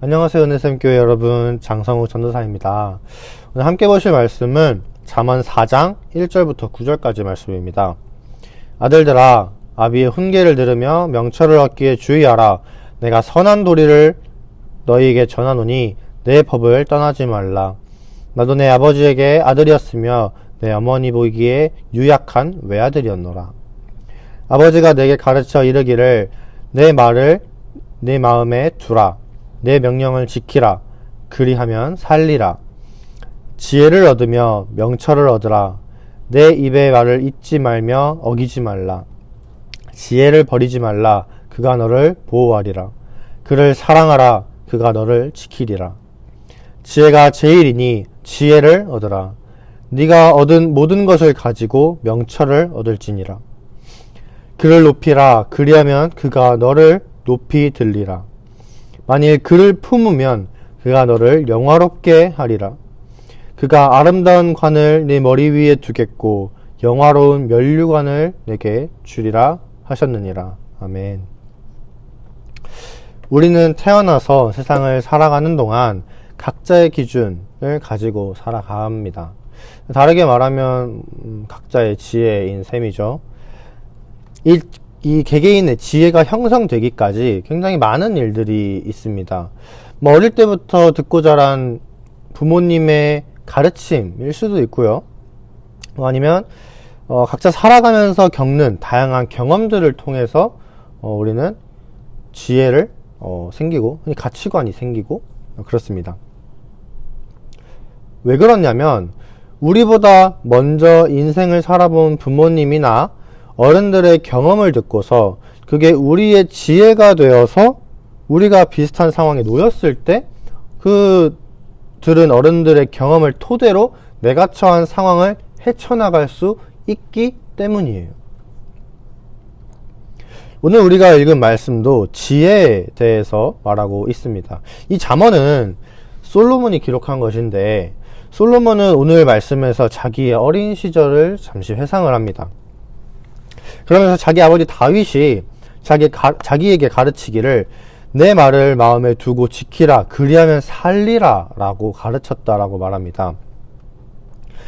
안녕하세요. 은혜샘교회 여러분, 장성우 전도사입니다. 오늘 함께 보실 말씀은 잠언 4장 1절부터 9절까지 말씀입니다. 아들들아, 아비의 훈계를 들으며 명철을 얻기에 주의하라. 내가 선한 도리를 너희에게 전하노니 내 법을 떠나지 말라. 나도 내 아버지에게 아들이었으며 내 어머니 보기에 유약한 외아들이었노라. 아버지가 내게 가르쳐 이르기를 내 말을 내 마음에 두라. 내 명령을 지키라. 그리하면 살리라. 지혜를 얻으며 명철을 얻으라. 내 입의 말을 잊지 말며 어기지 말라. 지혜를 버리지 말라. 그가 너를 보호하리라. 그를 사랑하라. 그가 너를 지키리라. 지혜가 제일이니 지혜를 얻으라. 네가 얻은 모든 것을 가지고 명철을 얻을지니라. 그를 높이라. 그리하면 그가 너를 높이 들리라. 만일 그를 품으면 그가 너를 영화롭게 하리라. 그가 아름다운 관을 네 머리 위에 두겠고 영화로운 면류관을 내게 주리라 하셨느니라. 아멘. 우리는 태어나서 세상을 살아가는 동안 각자의 기준을 가지고 살아갑니다. 다르게 말하면 각자의 지혜인 셈이죠. 이 개개인의 지혜가 형성되기까지 굉장히 많은 일들이 있습니다. 어릴 때부터 듣고 자란 부모님의 가르침일 수도 있고요. 아니면 각자 살아가면서 겪는 다양한 경험들을 통해서 우리는 지혜를 생기고 가치관이 생기고 그렇습니다. 왜 그러냐면 우리보다 먼저 인생을 살아본 부모님이나 어른들의 경험을 듣고서 그게 우리의 지혜가 되어서 우리가 비슷한 상황에 놓였을 때 그들은 어른들의 경험을 토대로 내가 처한 상황을 헤쳐나갈 수 있기 때문이에요. 오늘 우리가 읽은 말씀도 지혜에 대해서 말하고 있습니다. 이 잠언은 솔로몬이 기록한 것인데 솔로몬은 오늘 말씀에서 자기의 어린 시절을 잠시 회상을 합니다. 그러면서 자기 아버지 다윗이 자기에게 가르치기를 내 말을 마음에 두고 지키라. 그리하면 살리라 라고 가르쳤다라고 말합니다.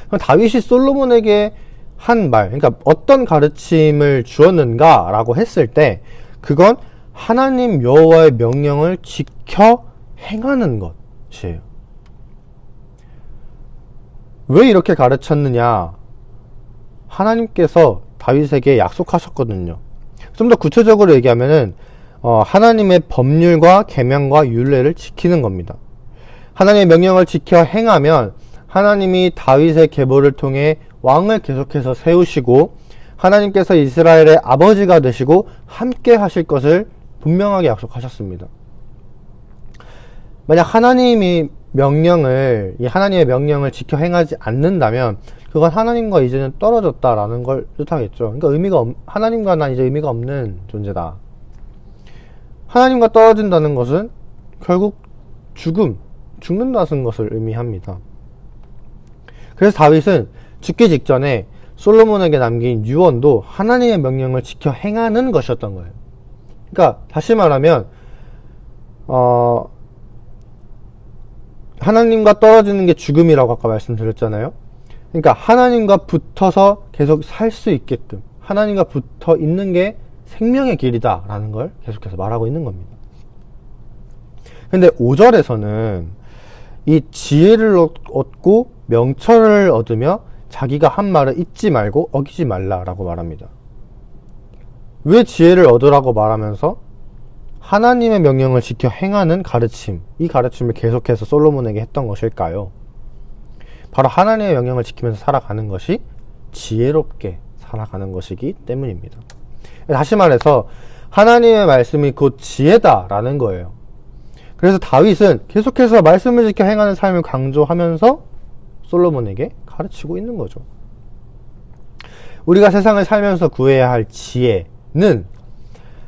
그럼 다윗이 솔로몬에게 한 말, 그러니까 어떤 가르침을 주었는가 라고 했을 때 그건 하나님 여호와의 명령을 지켜 행하는 것이에요. 왜 이렇게 가르쳤느냐? 하나님께서 다윗에게 약속하셨거든요. 좀 더 구체적으로 얘기하면은 하나님의 법률과 계명과 율례를 지키는 겁니다. 하나님의 명령을 지켜 행하면 하나님이 다윗의 계보를 통해 왕을 계속해서 세우시고 하나님께서 이스라엘의 아버지가 되시고 함께 하실 것을 분명하게 약속하셨습니다. 만약 하나님의 명령을 지켜 행하지 않는다면 그건 하나님과 이제는 떨어졌다라는 걸 뜻하겠죠. 그러니까 하나님과 난 이제 의미가 없는 존재다. 하나님과 떨어진다는 것은 결국 죽는다는 것을 의미합니다. 그래서 다윗은 죽기 직전에 솔로몬에게 남긴 유언도 하나님의 명령을 지켜 행하는 것이었던 거예요. 그러니까 다시 말하면 하나님과 떨어지는 게 죽음이라고 아까 말씀드렸잖아요. 그러니까 하나님과 붙어서 계속 살 수 있게끔 하나님과 붙어 있는 게 생명의 길이다 라는 걸 계속해서 말하고 있는 겁니다. 근데 5절에서는 이 지혜를 얻고 명철을 얻으며 자기가 한 말을 잊지 말고 어기지 말라 라고 말합니다. 왜 지혜를 얻으라고 말하면서 하나님의 명령을 지켜 행하는 가르침, 이 가르침을 계속해서 솔로몬에게 했던 것일까요? 바로 하나님의 명령을 지키면서 살아가는 것이 지혜롭게 살아가는 것이기 때문입니다. 다시 말해서 하나님의 말씀이 곧 지혜다라는 거예요. 그래서 다윗은 계속해서 말씀을 지켜 행하는 삶을 강조하면서 솔로몬에게 가르치고 있는 거죠. 우리가 세상을 살면서 구해야 할 지혜는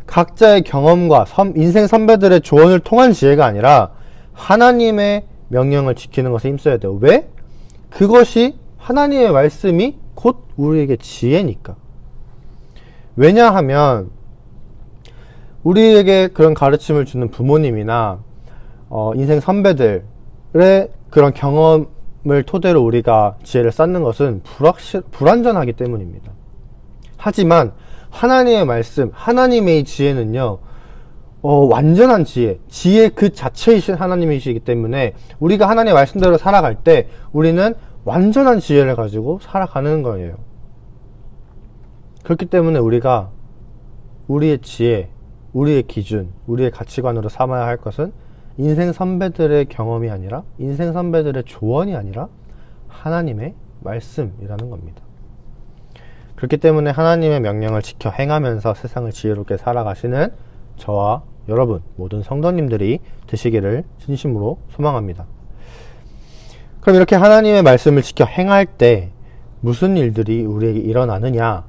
각자의 경험과 인생 선배들의 조언을 통한 지혜가 아니라 하나님의 명령을 지키는 것에 힘써야 돼요. 왜? 그것이 하나님의 말씀이 곧 우리에게 지혜니까. 왜냐하면 우리에게 그런 가르침을 주는 부모님이나 인생 선배들의 그런 경험을 토대로 우리가 지혜를 쌓는 것은 불완전하기 때문입니다. 하지만 하나님의 말씀, 하나님의 지혜는요, 완전한 지혜 그 자체이신 하나님이시기 때문에 우리가 하나님의 말씀대로 살아갈 때 우리는 완전한 지혜를 가지고 살아가는 거예요. 그렇기 때문에 우리가 우리의 지혜, 우리의 기준, 우리의 가치관으로 삼아야 할 것은 인생 선배들의 경험이 아니라, 인생 선배들의 조언이 아니라 하나님의 말씀이라는 겁니다. 그렇기 때문에 하나님의 명령을 지켜 행하면서 세상을 지혜롭게 살아가시는 저와 여러분, 모든 성도님들이 되시기를 진심으로 소망합니다. 그럼 이렇게 하나님의 말씀을 지켜 행할 때 무슨 일들이 우리에게 일어나느냐?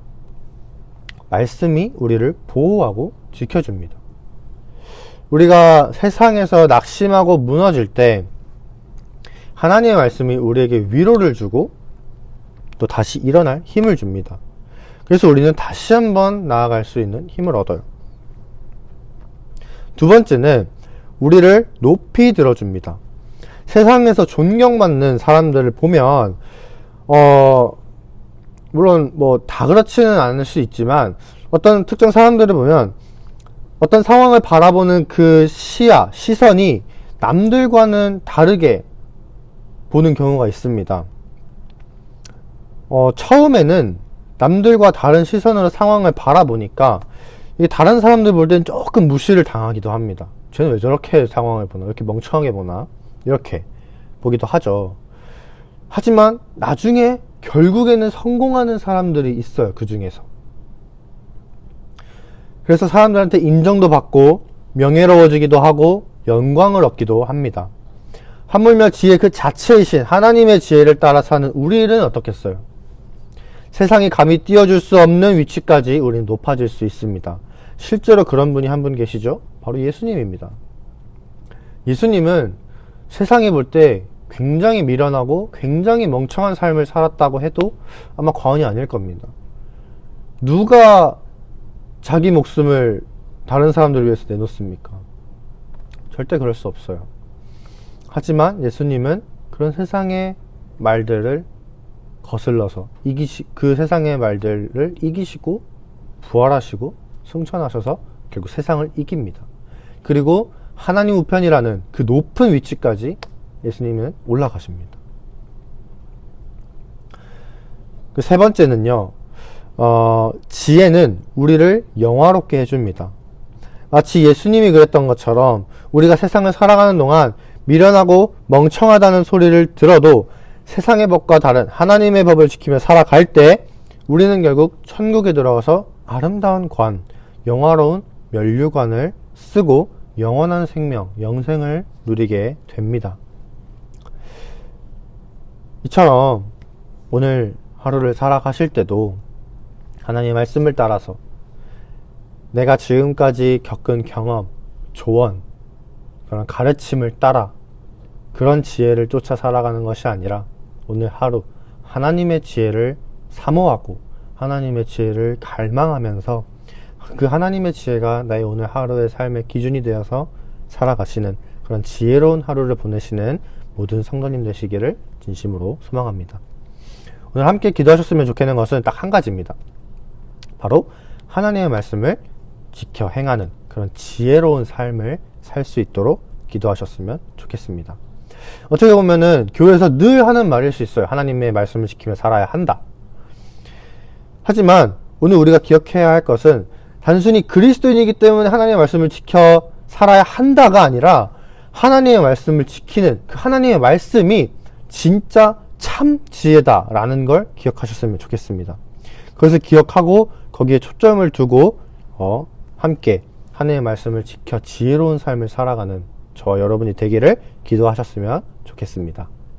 말씀이 우리를 보호하고 지켜줍니다. 우리가 세상에서 낙심하고 무너질 때 하나님의 말씀이 우리에게 위로를 주고 또 다시 일어날 힘을 줍니다. 그래서 우리는 다시 한번 나아갈 수 있는 힘을 얻어요. 두 번째는 우리를 높이 들어줍니다. 세상에서 존경받는 사람들을 보면 물론 뭐 다 그렇지는 않을 수 있지만 어떤 특정 사람들을 보면 어떤 상황을 바라보는 그 시선이 남들과는 다르게 보는 경우가 있습니다. 처음에는 남들과 다른 시선으로 상황을 바라보니까 다른 사람들 볼 때는 조금 무시를 당하기도 합니다. 쟤는 왜 저렇게 상황을 보나? 왜 이렇게 멍청하게 보나? 이렇게 보기도 하죠. 하지만 나중에 결국에는 성공하는 사람들이 있어요. 그 중에서. 그래서 사람들한테 인정도 받고 명예로워지기도 하고 영광을 얻기도 합니다. 하물며 지혜 그 자체이신 하나님의 지혜를 따라 사는 우리는 어떻겠어요? 세상이 감히 띄워줄 수 없는 위치까지 우리는 높아질 수 있습니다. 실제로 그런 분이 한 분 계시죠? 바로 예수님입니다. 예수님은 세상이 볼 때 굉장히 미련하고 굉장히 멍청한 삶을 살았다고 해도 아마 과언이 아닐 겁니다. 누가 자기 목숨을 다른 사람들을 위해서 내놓습니까? 절대 그럴 수 없어요. 하지만 예수님은 그런 세상의 말들을 거슬러서 그 세상의 말들을 이기시고 부활하시고 승천하셔서 결국 세상을 이깁니다. 그리고 하나님 우편이라는 그 높은 위치까지 예수님은 올라가십니다. 그 세 번째는요, 지혜는 우리를 영화롭게 해줍니다. 마치 예수님이 그랬던 것처럼 우리가 세상을 살아가는 동안 미련하고 멍청하다는 소리를 들어도 세상의 법과 다른 하나님의 법을 지키며 살아갈 때 우리는 결국 천국에 들어가서 아름다운 관, 영화로운 면류관을 쓰고 영원한 생명, 영생을 누리게 됩니다. 이처럼 오늘 하루를 살아가실 때도 하나님의 말씀을 따라서 내가 지금까지 겪은 경험, 조언, 그런 가르침을 따라 그런 지혜를 쫓아 살아가는 것이 아니라 오늘 하루 하나님의 지혜를 사모하고 하나님의 지혜를 갈망하면서 그 하나님의 지혜가 나의 오늘 하루의 삶의 기준이 되어서 살아가시는 그런 지혜로운 하루를 보내시는 모든 성도님 되시기를 진심으로 소망합니다. 오늘 함께 기도하셨으면 좋겠는 것은 딱 한 가지입니다. 바로 하나님의 말씀을 지켜 행하는 그런 지혜로운 삶을 살 수 있도록 기도하셨으면 좋겠습니다. 어떻게 보면은 교회에서 늘 하는 말일 수 있어요. 하나님의 말씀을 지키며 살아야 한다. 하지만 오늘 우리가 기억해야 할 것은 단순히 그리스도인이기 때문에 하나님의 말씀을 지켜 살아야 한다가 아니라 하나님의 말씀을 지키는 그 하나님의 말씀이 진짜 참 지혜다라는 걸 기억하셨으면 좋겠습니다. 그것을 기억하고 거기에 초점을 두고 함께 하나님의 말씀을 지켜 지혜로운 삶을 살아가는 저와 여러분이 되기를 기도하셨으면 좋겠습니다.